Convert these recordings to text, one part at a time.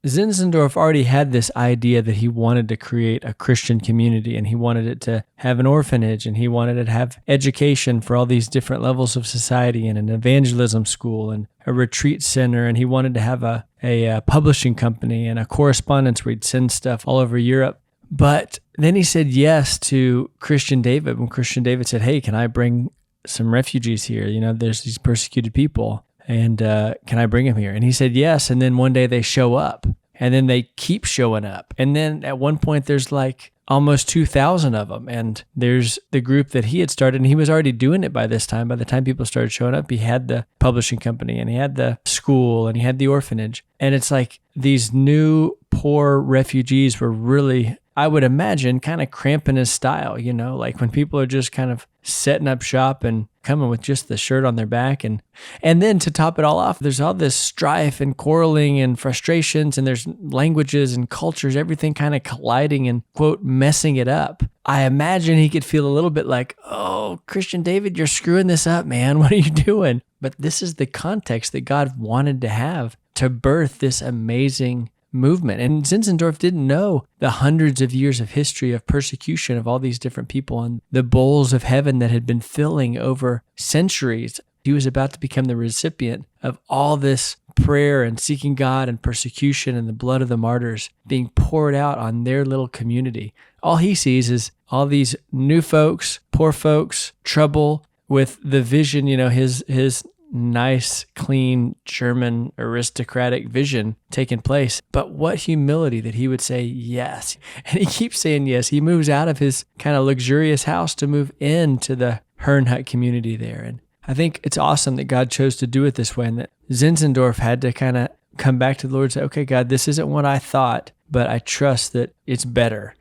Zinzendorf already had this idea that he wanted to create a Christian community, and he wanted it to have an orphanage, and he wanted it to have education for all these different levels of society, and an evangelism school and a retreat center. And he wanted to have a publishing company and a correspondence where he'd send stuff all over Europe. But then he said yes to Christian David when Christian David said, hey, can I bring some refugees here? There's these persecuted people. And can I bring him here? And he said yes. And then one day they show up, and then they keep showing up. And then at one point there's like almost 2,000 of them. And there's the group that he had started, and he was already doing it by this time. By the time people started showing up, he had the publishing company, and he had the school, and he had the orphanage. And it's like these new poor refugees were really, I would imagine, kind of cramping his style, like when people are just kind of setting up shop and coming with just the shirt on their back. And then to top it all off, there's all this strife and quarreling and frustrations, and there's languages and cultures, everything kind of colliding and, quote, messing it up. I imagine he could feel a little bit like, oh, Christian David, you're screwing this up, man. What are you doing? But this is the context that God wanted to have to birth this amazing movement. And Zinzendorf didn't know the hundreds of years of history of persecution of all these different people and the bowls of heaven that had been filling over centuries. He was about to become the recipient of all this prayer and seeking God and persecution and the blood of the martyrs being poured out on their little community. All he sees is all these new folks, poor folks, trouble with the vision, his nice, clean, German, aristocratic vision taking place. But what humility that he would say yes. And he keeps saying yes. He moves out of his kind of luxurious house to move into the Herrnhut community there. And I think it's awesome that God chose to do it this way, and that Zinzendorf had to kind of come back to the Lord and say, okay, God, this isn't what I thought, but I trust that it's better.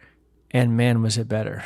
And man, was it better.